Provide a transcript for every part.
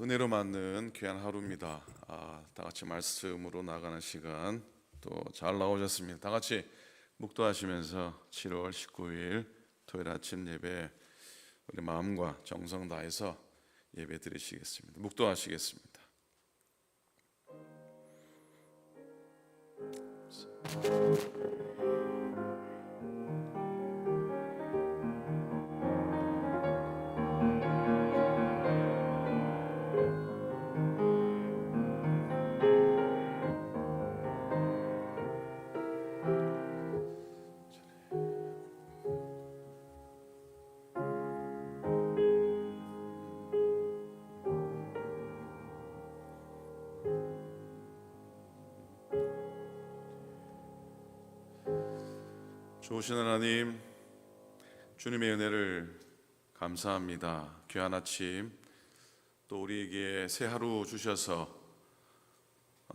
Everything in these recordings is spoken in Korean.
은혜로 맞는 귀한 하루입니다. 다 같이 말씀으로 나가는 시간 또 잘 나오셨습니다. 다 같이 묵도하시면서 7월 19일 토요일 아침 예배 우리 마음과 정성 다해서 예배 드리시겠습니다. 묵도하시겠습니다. 좋으신 하나님, 주님의 은혜를 감사합니다. 귀한 아침 또 우리에게 새 하루 주셔서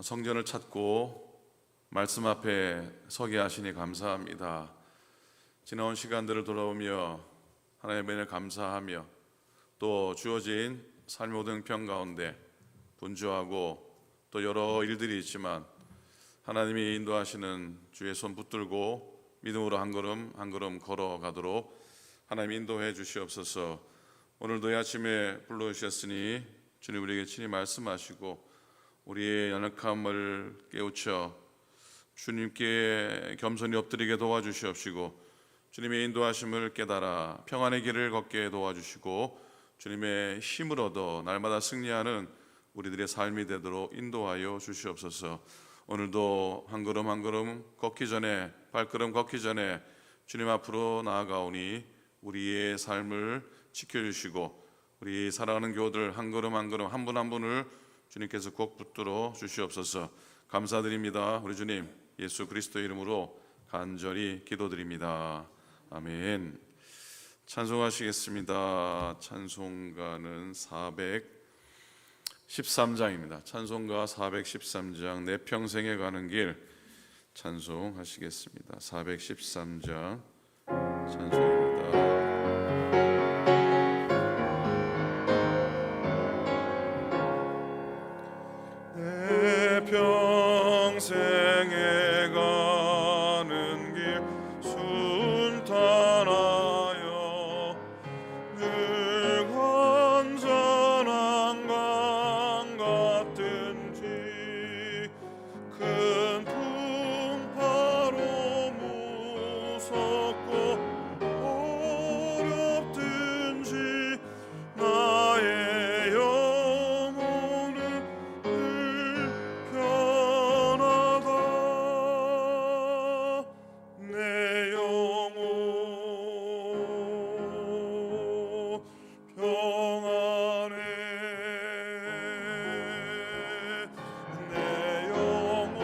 성전을 찾고 말씀 앞에 서게 하시니 감사합니다. 지나온 시간들을 돌아오며 하나님의 은혜를 감사하며 또 주어진 삶의 모든 형편 가운데 분주하고 또 여러 일들이 있지만 하나님이 인도하시는 주의 손 붙들고 믿음으로 한 걸음 한 걸음 걸어가도록 하나님 인도해 주시옵소서. 오늘도 이 아침에 불러주셨으니 주님 우리에게 친히 말씀하시고 우리의 연약함을 깨우쳐 주님께 겸손히 엎드리게 도와주시옵시고 주님의 인도하심을 깨달아 평안의 길을 걷게 도와주시고 주님의 힘을 얻어 날마다 승리하는 우리들의 삶이 되도록 인도하여 주시옵소서. 오늘도 한 걸음 한 걸음 걷기 전에 발걸음 걷기 전에 주님 앞으로 나아가오니 우리의 삶을 지켜주시고 우리 사랑하는 교우들 한 걸음 한 걸음 한 분 한 분을 주님께서 꼭 붙들어 주시옵소서. 감사드립니다. 우리 주님 예수 그리스도의 이름으로 간절히 기도드립니다. 아멘. 찬송하시겠습니다. 찬송가는 413장입니다. 찬송가 413장 내 평생에 가는 길 찬송하시겠습니다. 413장 찬송입니다. 내 평생에 가는 길 순탄하여 늘 건전한 강 같은지 큰 풍파로 무섭고 어렵든지 나의 영혼은 늘 편하다. 내 영혼 평안해. 내 영혼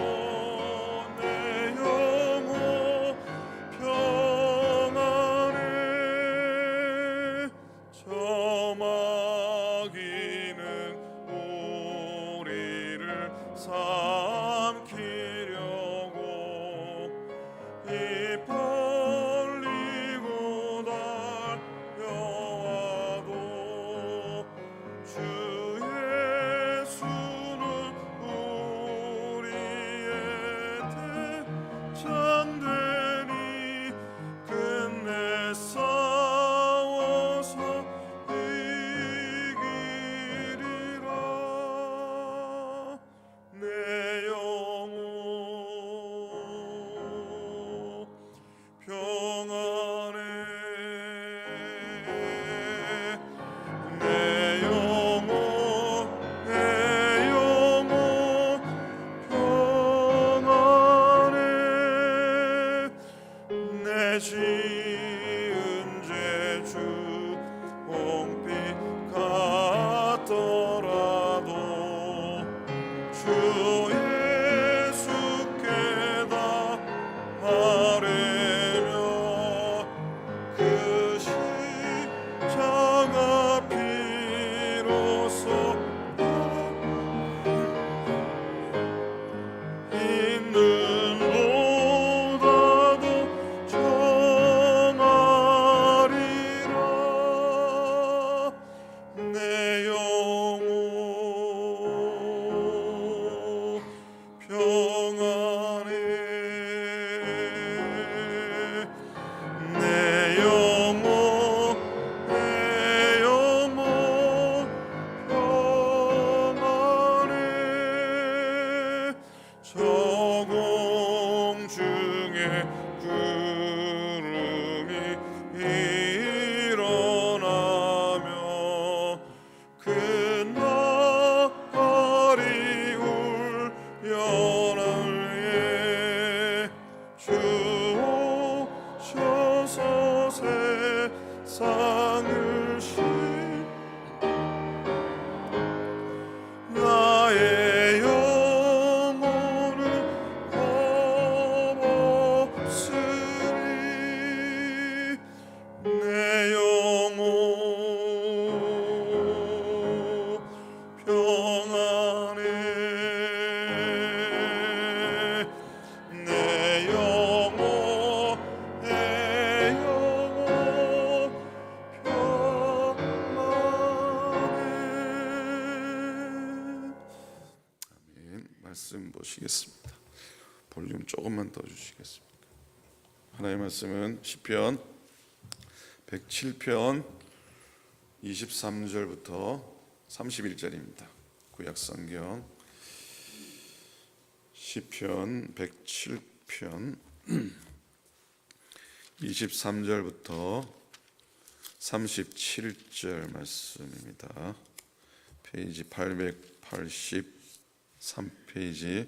평안해. 저 마귀는 우리를 삼키려고 입 벌리고 달려와도 주 예수는 우리의 대장되니 끝내 싸워서 이기리라. 내 영혼 평안해. 내 영혼 평안해. 내 지은 죄주 홍빛 같더라도 주 예수께 다 아뢰며 그 십자가 피로써 있는 보다도 저 구름이 일어나며 큰 나팔이 울려나에 주 오셔서 세상을 나의 영혼을 거머쓰리 내 영혼 평안해 내 영혼 평안해. 아멘. 말씀 보시겠습니다. 볼륨 조금만 더 주시겠습니까? 하나님의 말씀은 시편 107편 23절부터 31절입니다. 구약성경 시편 107편 23절부터 37절 말씀입니다. 페이지 883페이지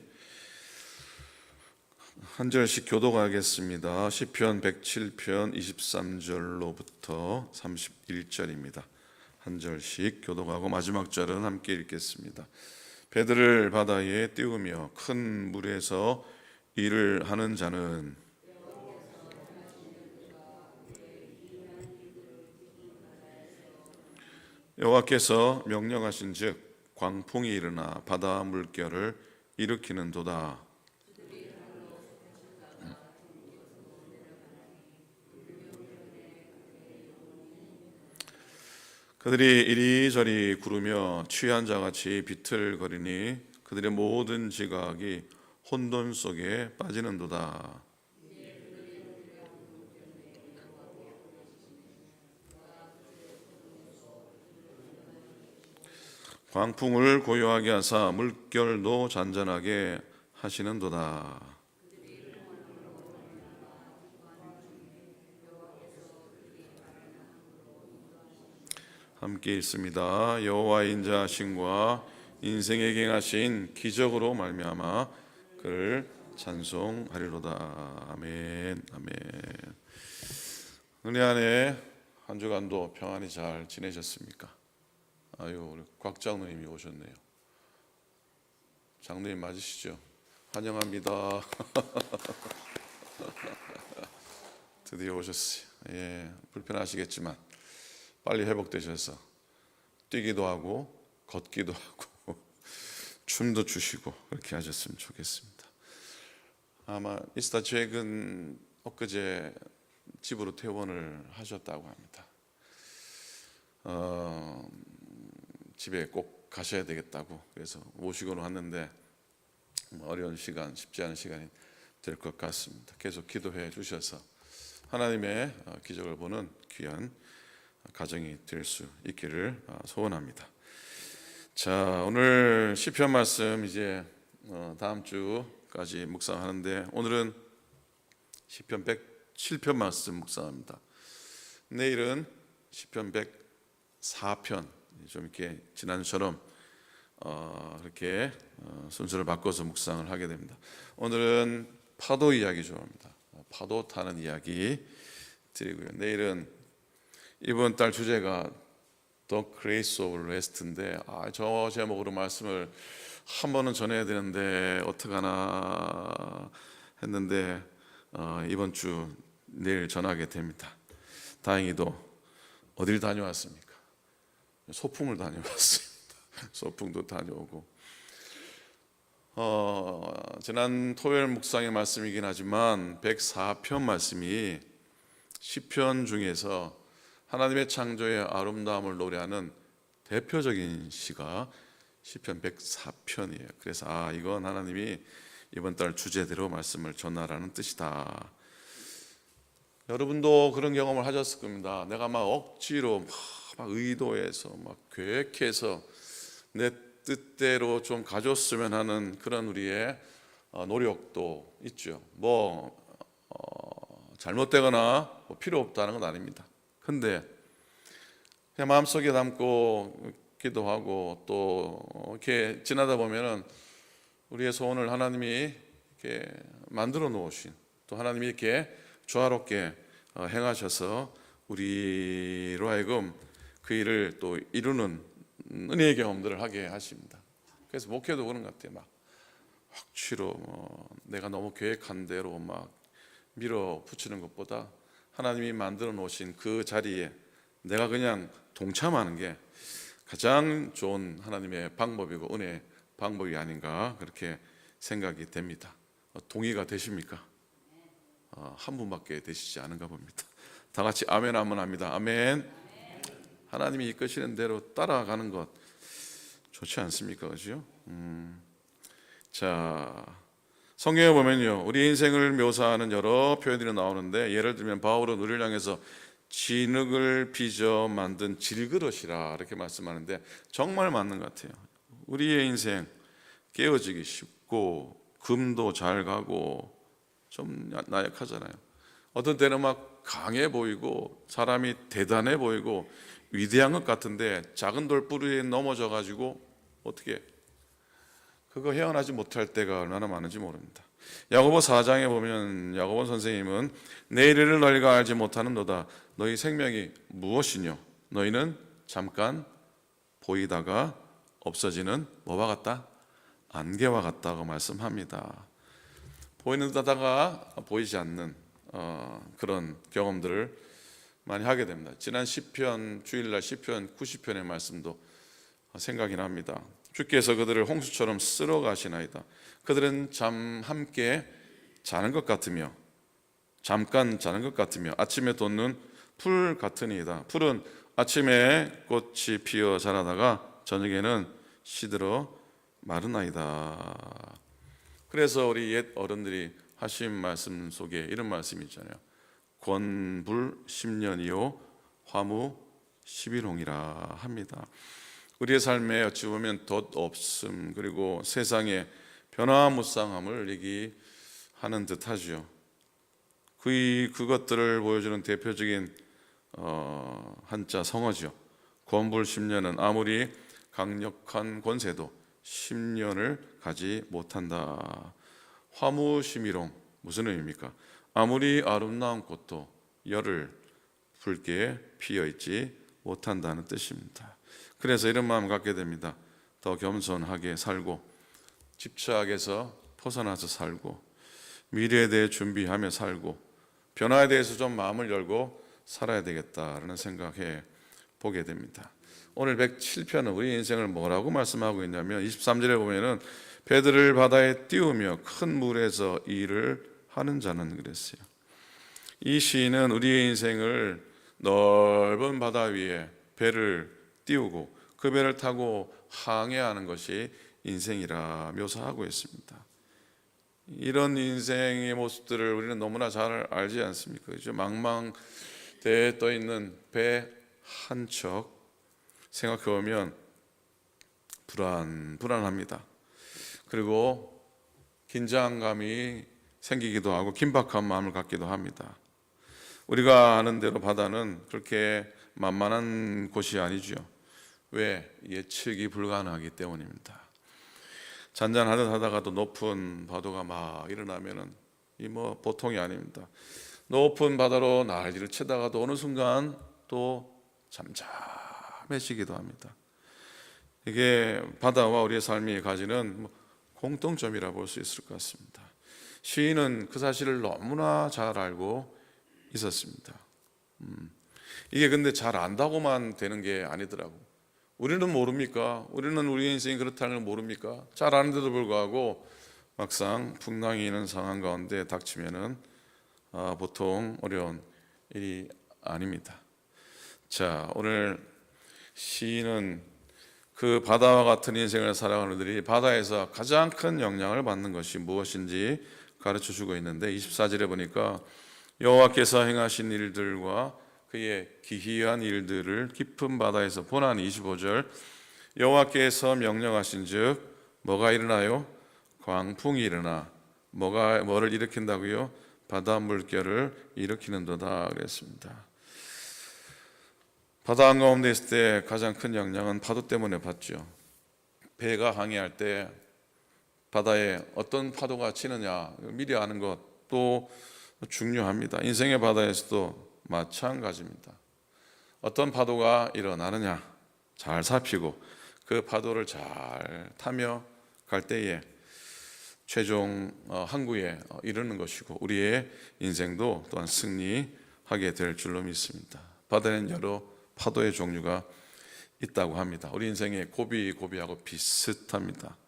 한 절씩 교독하겠습니다. 시편 107편 23절로부터 31절입니다. 한 절씩 교독하고 마지막 절은 함께 읽겠습니다. 배들을 바다에 띄우며 큰 물에서 일을 하는 자는 여호와께서 명령하신즉 광풍이 일어나 바다 물결을 일으키는도다. 그들이 이리저리 구르며 취한 자같이 비틀거리니 그들의 모든 지각이 혼돈 속에 빠지는도다. 광풍을 고요하게 하사 물결도 잔잔하게 하시는도다. 함께 읽습니다. 여호와의 인자하심과 인생에게 행하신 기적으로 말미암아 그를 찬송하리로다. 아멘. 아멘. 은혜 안에 한 주간도 평안히 잘 지내셨습니까? 아유, 우리 곽 장로님이 오셨네요. 장로님 맞으시죠? 환영합니다. 드디어 오셨어요. 예, 불편하시겠지만 빨리 회복되셔서 뛰기도 하고 걷기도 하고 춤도 추시고 그렇게 하셨으면 좋겠습니다. 아마 이스타 최근 엊그제 집으로 퇴원을 하셨다고 합니다. 집에 꼭 가셔야 되겠다고 그래서 모시고는 왔는데 어려운 시간, 쉽지 않은 시간이 될 것 같습니다. 계속 기도해 주셔서 하나님의 기적을 보는 귀한 가정이 될 수 있기를 소원합니다. 자, 오늘 시편 말씀 이제 다음 주까지 묵상하는데 오늘은 시편 107편 말씀 묵상합니다. 내일은 시편 104편 좀 이렇게 지난주처럼 이렇게 순서를 바꿔서 묵상을 하게 됩니다. 오늘은 파도 이야기 좋아합니다. 파도 타는 이야기 드리고요. 내일은 이번 달 주제가 The Grace of Rest인데 저 제목으로 말씀을 한 번은 전해야 되는데 어떡하나 했는데 이번 주 내일 전하게 됩니다. 다행히도 어딜 다녀왔습니까? 소풍을 다녀왔습니다. 소풍도 다녀오고 지난 토요일 묵상의 말씀이긴 하지만 104편 말씀이 시편 중에서 하나님의 창조의 아름다움을 노래하는 대표적인 시가 시편 104편이에요. 그래서 이건 하나님이 이번 달 주제대로 말씀을 전하라는 뜻이다. 여러분도 그런 경험을 하셨을 겁니다. 내가 막 억지로 막 의도해서 막 계획해서 내 뜻대로 좀 가졌으면 하는 그런 우리의 노력도 있죠. 잘못되거나 뭐 필요 없다는 건 아닙니다. 근데 그냥 마음속에 담고 기도하고 또 이렇게 지나다 보면은 우리의 소원을 하나님이 이렇게 만들어 놓으신, 또 하나님이 이렇게 조화롭게 행하셔서 우리로 하여금 그 일을 또 이루는 은혜의 경험들을 하게 하십니다. 그래서 목회도 그런 것 같아요. 막 확치로 내가 너무 계획한 대로 막 밀어붙이는 것보다 하나님이 만들어 놓으신 그 자리에 내가 그냥 동참하는 게 가장 좋은 하나님의 방법이고 은혜의 방법이 아닌가 그렇게 생각이 됩니다. 동의가 되십니까? 한 분밖에 되시지 않은가 봅니다. 다 같이 아멘 한번 합니다. 아멘. 하나님이 이끄시는 대로 따라가는 것 좋지 않습니까? 그죠? 자, 성경에 보면요, 우리 인생을 묘사하는 여러 표현들이 나오는데, 예를 들면 바울은 우리를 향해서 진흙을 빚어 만든 질그릇이라 이렇게 말씀하는데 정말 맞는 것 같아요. 우리의 인생 깨어지기 쉽고 금도 잘 가고 좀 나약하잖아요. 어떤 때는 막 강해 보이고 사람이 대단해 보이고 위대한 것 같은데 작은 돌뿌리에 넘어져 가지고 어떻게 그거 헤어나지 못할 때가 얼마나 많은지 모릅니다. 야고보 4장에 보면 야고보 선생님은 내일을 너희가 알지 못하는도다. 너희 생명이 무엇이뇨? 너희는 잠깐 보이다가 없어지는 뭐와 같다? 안개와 같다고 말씀합니다. 보이는 듯하다가 보이지 않는 그런 경험들을 많이 하게 됩니다. 지난 시편 주일날 시편 90편의 말씀도 생각이 납니다. 주께서 그들을 홍수처럼 쓸어 가시나이다. 그들은 함께 자는 것 같으며 잠깐 자는 것 같으며 아침에 돋는 풀 같으니이다. 풀은 아침에 꽃이 피어 자라다가 저녁에는 시들어 마르나이다. 그래서 우리 옛 어른들이 하신 말씀 속에 이런 말씀이 있잖아요. 권불 10년이요 화무 11홍이라 합니다. 우리의 삶에 어찌 보면 덧없음 그리고 세상의 변화무쌍함을 얘기하는 듯하죠. 그것들을 보여주는 대표적인 한자 성어죠. 권불 10년은 아무리 강력한 권세도 10년을 가지 못한다. 화무 11홍 무슨 의미입니까? 아무리 아름다운 꽃도 열을 붉게 피어있지 못한다는 뜻입니다. 그래서 이런 마음 갖게 됩니다. 더 겸손하게 살고 집착에서 벗어나서 살고 미래에 대해 준비하며 살고 변화에 대해서 좀 마음을 열고 살아야 되겠다라는 생각해 보게 됩니다. 오늘 107편은 우리 인생을 뭐라고 말씀하고 있냐면 23절에 보면은 배들을 바다에 띄우며 큰 물에서 일을 하는 자는 그랬어요. 이 시인은 우리의 인생을 넓은 바다 위에 배를 띄우고 그 배를 타고 항해하는 것이 인생이라 묘사하고 있습니다. 이런 인생의 모습들을 우리는 너무나 잘 알지 않습니까? 망망대해에 떠 있는 배 한 척 생각해 보면 불안합니다. 그리고 긴장감이 생기기도 하고 긴박한 마음을 갖기도 합니다. 우리가 아는 대로 바다는 그렇게 만만한 곳이 아니죠. 왜? 예측이 불가능하기 때문입니다. 잔잔하듯 하다가도 높은 파도가 막 일어나면은 이 보통이 아닙니다. 높은 바다로 난리를 치다가도 어느 순간 또 잠잠해지기도 합니다. 이게 바다와 우리의 삶이 가지는 공통점이라 볼 수 있을 것 같습니다. 시인은 그 사실을 너무나 잘 알고 있었습니다. 이게 근데 잘 안다고만 되는 게 아니더라고. 우리는 모릅니까? 우리는 우리 인생이 그렇다는 걸 모릅니까? 잘 아는데도 불구하고 막상 풍랑이 있는 상황 가운데 닥치면은 보통 어려운 일이 아닙니다. 자, 오늘 시인은 그 바다와 같은 인생을 살아가는 이들이 바다에서 가장 큰 영향을 받는 것이 무엇인지 가르쳐주고 있는데 24절에 보니까 여호와께서 행하신 일들과 그의 기이한 일들을 깊은 바다에서 보나니 25절 여호와께서 명령하신 즉 뭐가 일어나요? 광풍이 일어나 뭐를 일으킨다고요? 바다 물결을 일으키는도다 그랬습니다. 바다 한가운데 있을 때 가장 큰 영향은 파도 때문에 받죠. 배가 항해할 때 바다에 어떤 파도가 치느냐 미리 아는 것도 중요합니다. 인생의 바다에서도 마찬가지입니다. 어떤 파도가 일어나느냐 잘 살피고 그 파도를 잘 타며 갈 때에 최종 항구에 이르는 것이고 우리의 인생도 또한 승리하게 될 줄로 믿습니다. 바다에는 여러 파도의 종류가 있다고 합니다. 우리 인생의 고비하고 비슷합니다.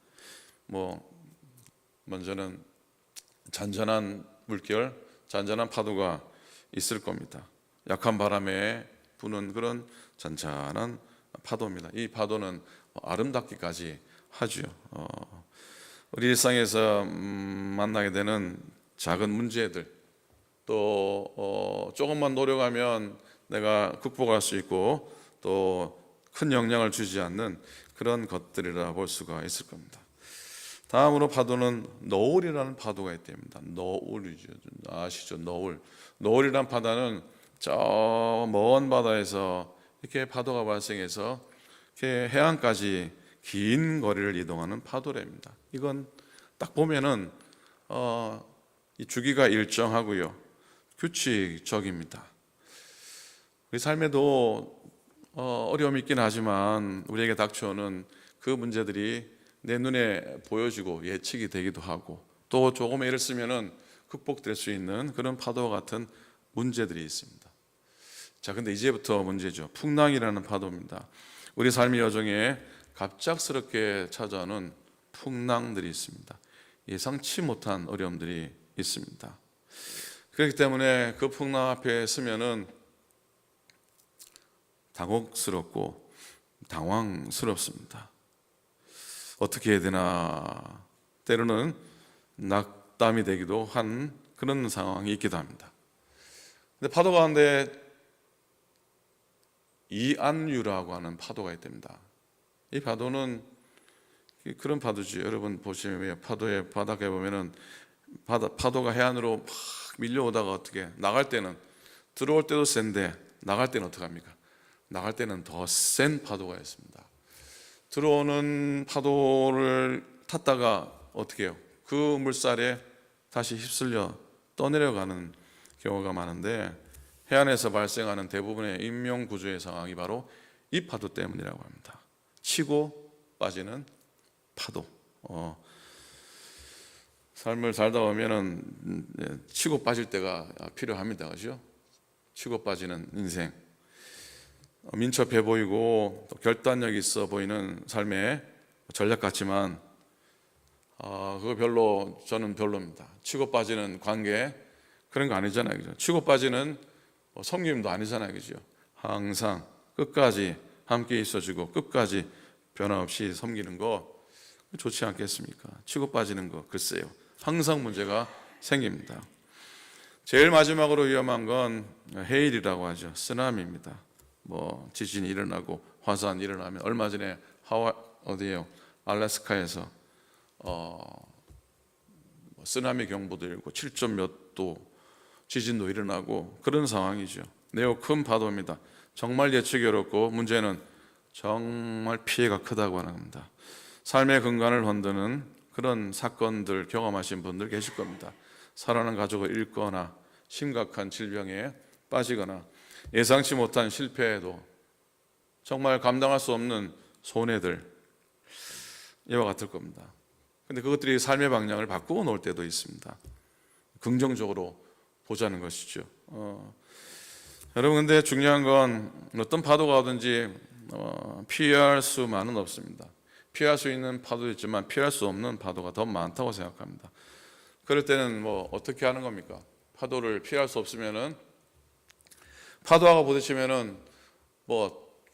먼저는 잔잔한 물결, 잔잔한 파도가 있을 겁니다. 약한 바람에 부는 그런 잔잔한 파도입니다. 이 파도는 아름답기까지 하죠. 우리 일상에서 만나게 되는 작은 문제들, 또 조금만 노력하면 내가 극복할 수 있고 또 큰 영향을 주지 않는 그런 것들이라 볼 수가 있을 겁니다. 다음으로 파도는 너울이라는 파도가 있답니다. 너울이죠. 아시죠? 너울이란 바다는 저 먼 바다에서 이렇게 파도가 발생해서 이렇게 해안까지 긴 거리를 이동하는 파도랍니다. 이건 딱 보면은 이 주기가 일정하고요, 규칙적입니다. 우리 삶에도 어려움이 있긴 하지만 우리에게 닥쳐오는 그 문제들이 내 눈에 보여지고 예측이 되기도 하고 또 조금 애를 쓰면은 극복될 수 있는 그런 파도와 같은 문제들이 있습니다. 자, 근데 이제부터 문제죠. 풍랑이라는 파도입니다. 우리 삶의 여정에 갑작스럽게 찾아오는 풍랑들이 있습니다. 예상치 못한 어려움들이 있습니다. 그렇기 때문에 그 풍랑 앞에 서면은 당혹스럽고 당황스럽습니다. 어떻게 해야 되나, 때로는 낙담이 되기도 한 그런 상황이 있기도 합니다. 근데 파도 가운데 이안류라고 하는 파도가 있답니다. 이 파도는 그런 파도지. 여러분 보시면 파도의 바닥에 보면은 파도가 해안으로 막 밀려오다가 어떻게 나갈 때는 들어올 때도 센데 나갈 때는 어떻게 합니까? 나갈 때는 더 센 파도가 있습니다. 들어오는 파도를 탔다가 어떻게 해요? 그 물살에 다시 휩쓸려 떠내려가는 경우가 많은데 해안에서 발생하는 대부분의 인명구조의 상황이 바로 이 파도 때문이라고 합니다. 치고 빠지는 파도. 삶을 살다 보면은 치고 빠질 때가 필요합니다. 그죠? 치고 빠지는 인생. 민첩해 보이고 또 결단력 있어 보이는 삶의 전략 같지만 그거 저는 별로입니다. 치고 빠지는 관계 그런 거 아니잖아요. 그죠? 치고 빠지는 섬김도 아니잖아요. 그죠? 항상 끝까지 함께 있어주고 끝까지 변함없이 섬기는 거 좋지 않겠습니까? 치고 빠지는 거 글쎄요, 항상 문제가 생깁니다. 제일 마지막으로 위험한 건 해일이라고 하죠. 쓰나미입니다. 지진이 일어나고 화산이 일어나면 얼마 전에 어디에요? 알래스카에서 쓰나미 경보도 일고 7점 몇 도 지진도 일어나고 그런 상황이죠. 매우 큰 파도입니다. 정말 예측이 어렵고 문제는 정말 피해가 크다고 하는 겁니다. 삶의 근간을 흔드는 그런 사건들 경험하신 분들 계실 겁니다. 사랑하는 가족을 잃거나 심각한 질병에 빠지거나 예상치 못한 실패에도 정말 감당할 수 없는 손해들, 이와 같을 겁니다. 근데 그것들이 삶의 방향을 바꾸어 놓을 때도 있습니다. 긍정적으로 보자는 것이죠. 여러분, 근데 중요한 건 어떤 파도가 오든지 피할 수만은 없습니다. 피할 수 있는 파도도 있지만 피할 수 없는 파도가 더 많다고 생각합니다. 그럴 때는 어떻게 하는 겁니까? 파도를 피할 수 없으면은 파도하고 부딪히면은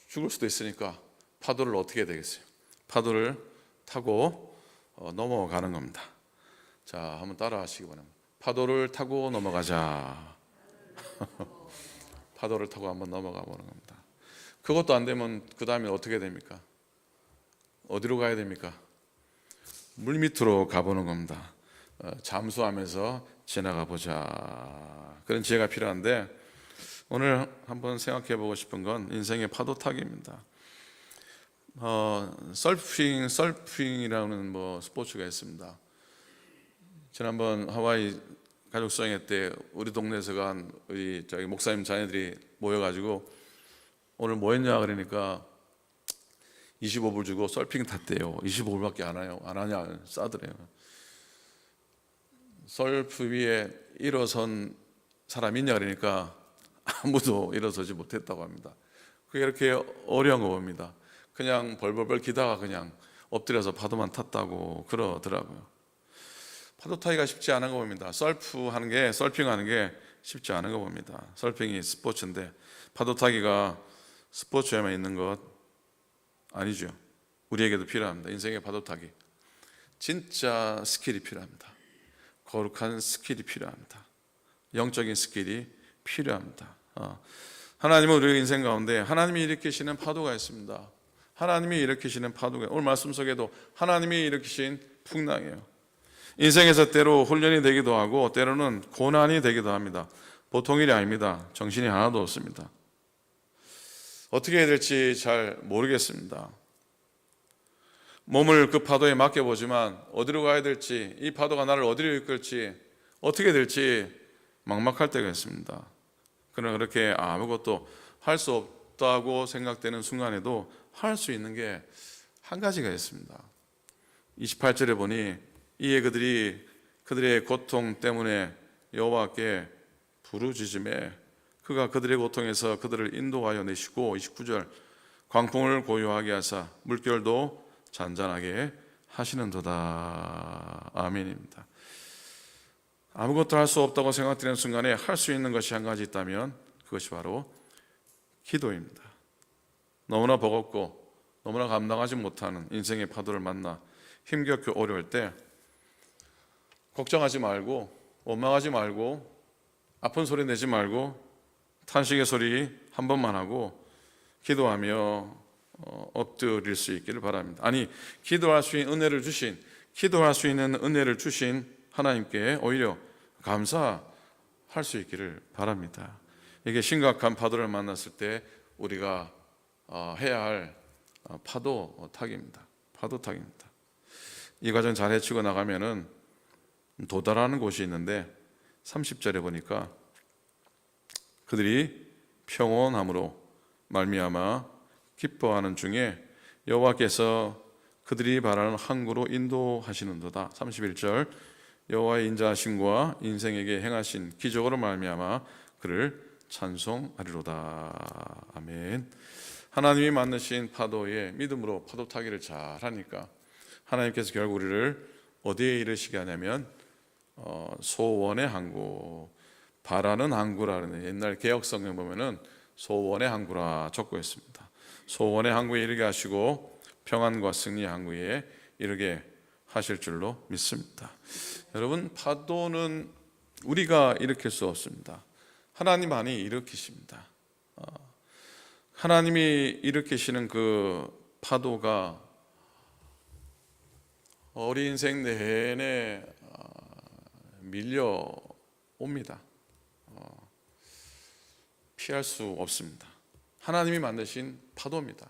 죽을 수도 있으니까 파도를 어떻게 해야 되겠어요? 파도를 타고 넘어가는 겁니다. 자, 한번 따라 하시기 바랍니다. 파도를 타고 넘어가자. 파도를 타고 한번 넘어가 보는 겁니다. 그것도 안 되면 그 다음에 어떻게 됩니까? 어디로 가야 됩니까? 물 밑으로 가보는 겁니다. 잠수하면서 지나가 보자. 그런 지혜가 필요한데, 오늘 한번 생각해 보고 싶은 건 인생의 파도 타기입니다. 서핑이라는 스포츠가 있습니다. 지난번 하와이 가족 수영회 때 우리 동네에서 간 우리 목사님 자녀들이 모여가지고 오늘 뭐 했냐 그러니까 25불 주고 서핑 탔대요. 25불밖에 안 하냐 싸더래요. 서프 위에 일어선 사람 있냐 그러니까 아무도 일어서지 못했다고 합니다. 그게 이렇게 어려운 거 봅니다. 그냥 벌벌벌 기다가 그냥 엎드려서 파도만 탔다고 그러더라고요. 파도 타기가 쉽지 않은 거 봅니다. 서핑하는 게 쉽지 않은 거 봅니다. 서핑이 스포츠인데 파도 타기가 스포츠에만 있는 것 아니죠. 우리에게도 필요합니다. 인생의 파도 타기. 진짜 스킬이 필요합니다. 거룩한 스킬이 필요합니다. 영적인 스킬이 필요합니다. 하나님은 우리 인생 가운데 하나님이 일으키시는 파도가 있습니다. 하나님이 일으키시는 파도가, 오늘 말씀 속에도 하나님이 일으키신 풍랑이에요. 인생에서 때로 훈련이 되기도 하고 때로는 고난이 되기도 합니다. 보통 일이 아닙니다. 정신이 하나도 없습니다. 어떻게 해야 될지 잘 모르겠습니다. 몸을 그 파도에 맡겨보지만 어디로 가야 될지, 이 파도가 나를 어디로 이끌지, 어떻게 될지 막막할 때가 있습니다. 그러나 그렇게 아무것도 할 수 없다고 생각되는 순간에도 할 수 있는 게 한 가지가 있습니다. 28절에 보니 이에 그들의 고통 때문에 여호와께 부르짖음에 그가 그들의 고통에서 그들을 인도하여 내시고 29절 광풍을 고요하게 하사 물결도 잔잔하게 하시는도다. 아멘입니다. 아무것도 할 수 없다고 생각되는 순간에 할 수 있는 것이 한 가지 있다면 그것이 바로 기도입니다. 너무나 버겁고 너무나 감당하지 못하는 인생의 파도를 만나 힘겹고 어려울 때 걱정하지 말고 원망하지 말고 아픈 소리 내지 말고 탄식의 소리 한 번만 하고 기도하며 엎드릴 수 있기를 바랍니다. 아니, 기도할 수 있는 은혜를 주신 하나님께 오히려 감사할 수 있기를 바랍니다. 이게 심각한 파도를 만났을 때 우리가 해야 할 파도 타기입니다. 파도 타기입니다. 이 과정 잘 헤치고 나가면은 도달하는 곳이 있는데 30절에 보니까 그들이 평온함으로 말미암아 기뻐하는 중에 여호와께서 그들이 바라는 항구로 인도하시는도다. 31절 여호와의 인자하심과 인생에게 행하신 기적으로 말미암아 그를 찬송하리로다. 아멘. 하나님이 만드신 파도에 믿음으로 파도 타기를 잘하니까 하나님께서 결국 우리를 어디에 이르시게 하냐면 소원의 항구, 바라는 항구라는, 옛날 개혁성경 보면은 소원의 항구라 적고 있습니다. 소원의 항구에 이르게 하시고 평안과 승리의 항구에 이르게 하실 줄로 믿습니다. 여러분, 파도는 우리가 일으킬 수 없습니다. 하나님만이 일으키십니다. 하나님이 일으키시는 그 파도가 우리 인생 내내 밀려옵니다. 피할 수 없습니다. 하나님이 만드신 파도입니다.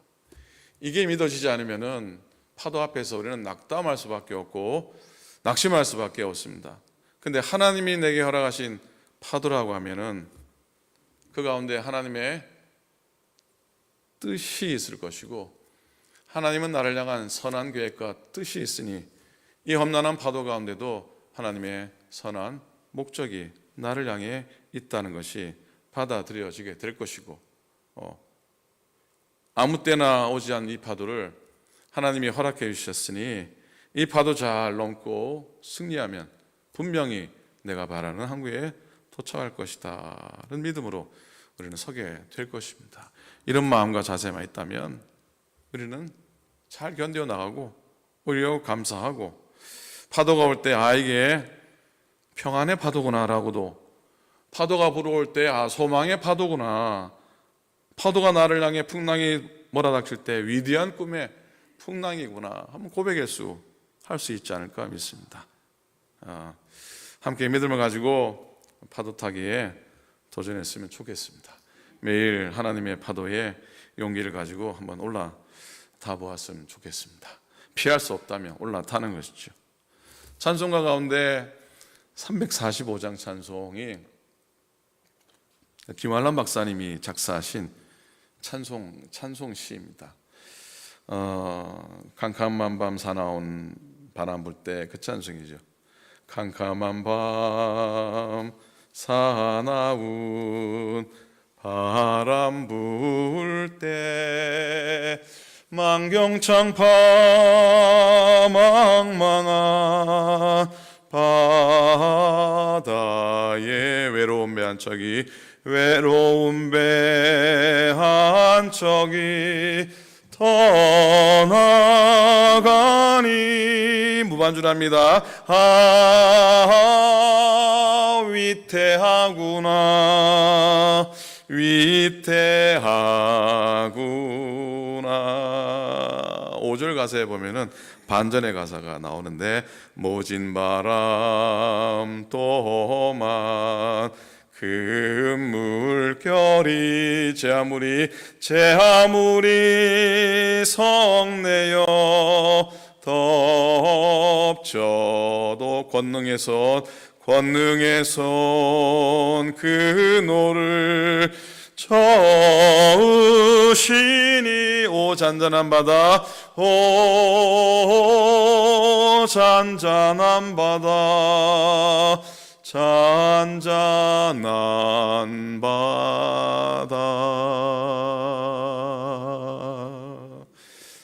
이게 믿어지지 않으면은 파도 앞에서 우리는 낙담할 수밖에 없고 낙심할 수밖에 없습니다. 근데 하나님이 내게 허락하신 파도라고 하면은 그 가운데 하나님의 뜻이 있을 것이고 하나님은 나를 향한 선한 계획과 뜻이 있으니 이 험난한 파도 가운데도 하나님의 선한 목적이 나를 향해 있다는 것이 받아들여지게 될 것이고 아무 때나 오지 않는 이 파도를 하나님이 허락해 주셨으니 이 파도 잘 넘고 승리하면 분명히 내가 바라는 항구에 도착할 것이다 라는 믿음으로 우리는 서게 될 것입니다. 이런 마음과 자세만 있다면 우리는 잘 견뎌 나가고 오히려 감사하고 파도가 올 때 이게 평안의 파도구나 라고도, 파도가 불어올 때 소망의 파도구나, 파도가 나를 향해 풍랑이 몰아닥칠 때 위대한 꿈의 풍랑이구나 한번 고백할 수 있지 않을까 믿습니다. 함께 믿음을 가지고 파도 타기에 도전했으면 좋겠습니다. 매일 하나님의 파도에 용기를 가지고 한번 올라타 보았으면 좋겠습니다. 피할 수 없다면 올라타는 것이죠. 찬송가 가운데 345장 찬송이 김환란 박사님이 작사하신 찬송 시입니다. 캄캄한 밤 사나운 바람 불 때 그 찬송이죠. 캄캄한 밤 사나운 바람 불 때 만경창파 망망한 바다에 외로운 배 한 척이 떠나가니 무반주랍니다. 위태하구나 위태하구나. 5절 가사에 보면은 반전의 가사가 나오는데 모진 바람 또만 그 물결이 제 아무리 성내어 덮쳐도 권능의 손 그 노를 저으시니 오 잔잔한 바다 오 잔잔한 바다 잔잔한 바다.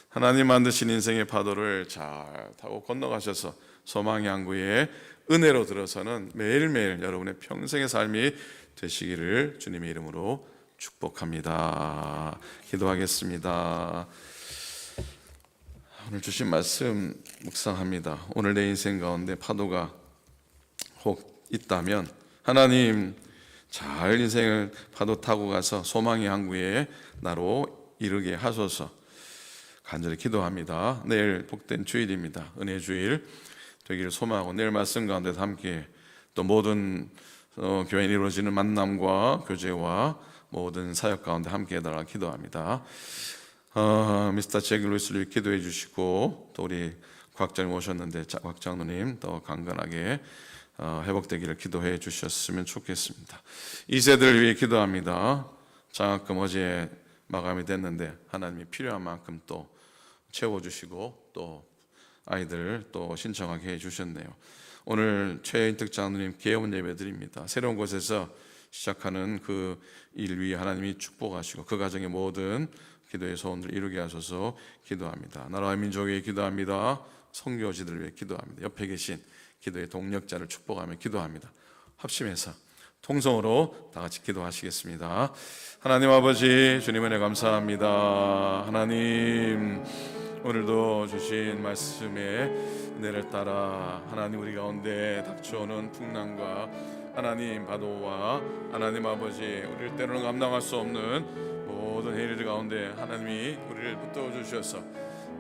하나님 만드신 인생의 파도를 잘 타고 건너가셔서 소망의 항구에 은혜로 들어서는 매일매일 여러분의 평생의 삶이 되시기를 주님의 이름으로 축복합니다. 기도하겠습니다. 오늘 주신 말씀 묵상합니다. 오늘 내 인생 가운데 파도가 혹 있다면 하나님 잘 인생을 파도 타고 가서 소망의 항구에 나로 이르게 하소서 간절히 기도합니다. 내일 복된 주일입니다. 은혜 주일 되기를 소망하고 내일 말씀 가운데서 함께 또 모든 교회에 이루어지는 만남과 교제와 모든 사역 가운데 함께 해달라 기도합니다. 미스터 잭 루이스를 기도해 주시고 또 우리 곽장님 오셨는데 곽장로님 더 강건하게 회복되기를 기도해 주셨으면 좋겠습니다. 2세들을 위해 기도합니다. 장학금 어제 마감이 됐는데 하나님이 필요한 만큼 또 채워주시고 또 아이들 또 신청하게 해주셨네요. 오늘 최인택 장로님 개원 예배 드립니다. 새로운 곳에서 시작하는 그 일 위에 하나님이 축복하시고 그 가정의 모든 기도의 소원을 이루게 하소서 기도합니다. 나라와 민족을 위해 기도합니다. 선교지들을 위해 기도합니다. 옆에 계신 기도의 동력자를 축복하며 기도합니다. 합심해서 통성으로 다 같이 기도하시겠습니다. 하나님 아버지 주님 은혜 감사합니다. 하나님 오늘도 주신 말씀의 은혜를 따라 하나님 우리 가운데 닥쳐오는 풍랑과 하나님 파도와 하나님 아버지 우리를 때로는 감당할 수 없는 모든 해일 가운데 하나님이 우리를 붙들어 주셔서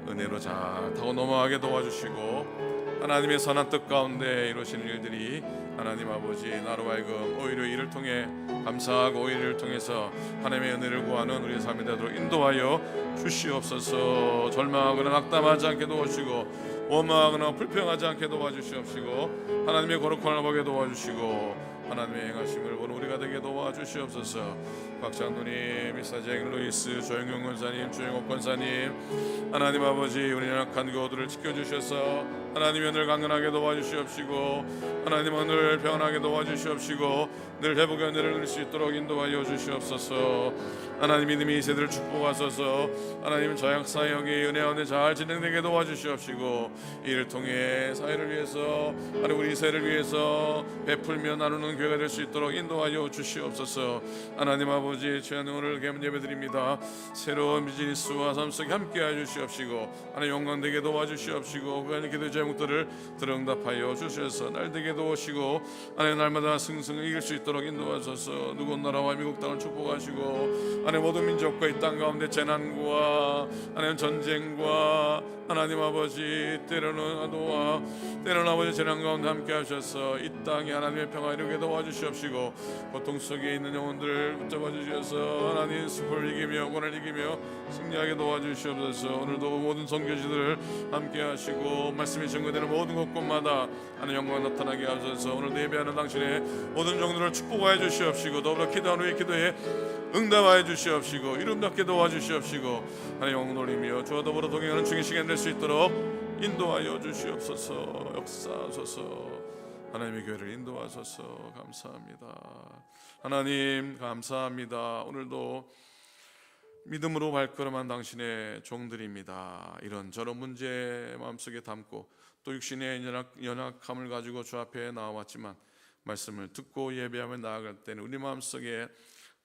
은혜로 잘 타고 넘어가게 도와주시고 하나님의 선한 뜻 가운데 이루어지는 일들이 하나님 아버지 나로 하여금 오히려 이를 통해 감사하고 오히려 이를 통해서 하나님의 은혜를 구하는 우리의 삶이 되도록 인도하여 주시옵소서. 절망하거나 낙담하지 않게 도와주시고 원망하거나 불평하지 않게 도와주시옵시고 하나님의 거룩함을 보게 도와주시고 하나님의 행하심을 보는 우리가 되게 도와주시옵소서. 곽장로님, 미사잭 루이스, 조영용 권사님, 조영옥 권사님 하나님 아버지 우리 연약한 교우들을 지켜주셔서 하나님의 은혜를 강건하게 도와주시옵시고 하나님 오늘 평안하게 도와주시옵시고 늘 회복의 은혜를 누릴 수 있도록 인도하여 주시옵소서. 하나님 믿음이 이 세대를 축복하소서. 하나님 저약사역이 은혜와 은혜 잘 진행되게 도와주시옵시고 이를 통해 사회를 위해서 하나님 우리 세를 위해서 베풀며 나누는 교회가 될 수 있도록 인도하여 주시옵소서. 하나님 아버지 주여 오늘 개문 예배드립니다. 새로운 비즈니스와 삶 속에 함께하여 주시옵시고 하나님 영광되게 도와주시옵시고 그 안에 기도 제목 것들을 들응답하여 주셔서 날되게 도우시고 하나님 날마다 승승을 이길 수 있도록 인도하소서. 누군 나라와 미국 땅을 축복하시고 하나님 모든 민족과 이 땅 가운데 재난과 하나님 전쟁과 하나님 아버지 때로는 아도와 때로는 아버지 재난 가운데 함께 하셔서 이 땅에 하나님의 평화 이루게 도와주시옵시고 고통 속에 있는 영혼들을 붙잡아 주셔서 하나님 숲을 이기며 고난을 이기며 승리하게 도와주시옵소서. 오늘도 모든 선교지들을 함께 하시고 말씀이 증거되는 모든 곳곳마다 하나님 영광 나타나게 하소서. 오늘도 예배하는 당신의 모든 종들을 축복하여 주시옵시고 더불어 기도한 후에 기도에 응답하여 주시옵시고 이름답게 도와주시옵시고 하나님 영광 돌리며 주와 더불어 동행하는 중의 시간 될 수 있도록 인도하여 주시옵소서. 역사하소서. 하나님의 교회를 인도하소서. 감사합니다. 하나님 감사합니다. 오늘도 믿음으로 발걸음한 당신의 종들입니다. 이런저런 문제 마음속에 담고 또 육신의 연약함을 가지고 주 앞에 나와왔지만 말씀을 듣고 예배하며 나아갈 때는 우리 마음속에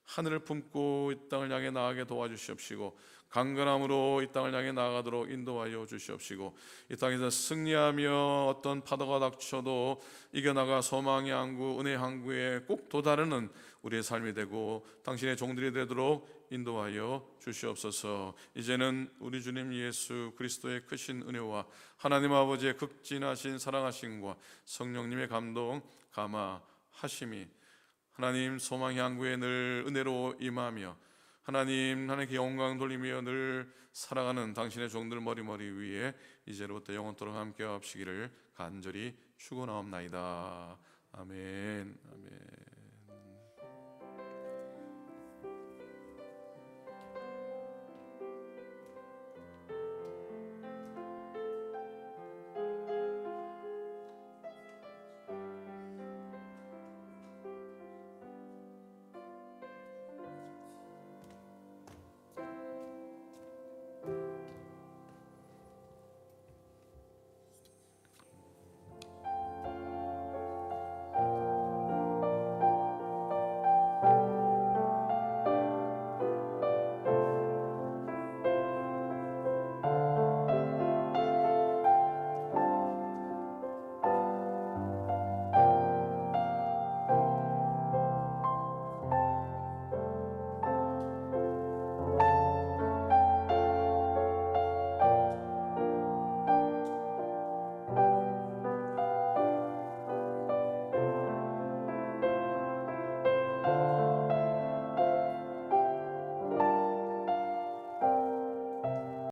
하늘을 품고 이 땅을 향해 나아가게 도와주시옵시고 강건함으로 이 땅을 향해 나아가도록 인도하여 주시옵시고 이 땅에서 승리하며 어떤 파도가 닥쳐도 이겨나가 소망의 항구 은혜의 항구에 꼭 도다르는 우리의 삶이 되고 당신의 종들이 되도록 인도하여 주시옵소서. 이제는 우리 주님 예수 그리스도의 크신 은혜와 하나님 아버지의 극진하신 사랑하심과 성령님의 감동 감화하심이 하나님 소망의 항구에 늘 은혜로 임하며 하나님께 영광 돌리며 늘 살아가는 당신의 종들 머리머리 위에 이제로부터 영원토록 함께 하시기를 간절히 축원하옵나이다. 아멘. 아멘.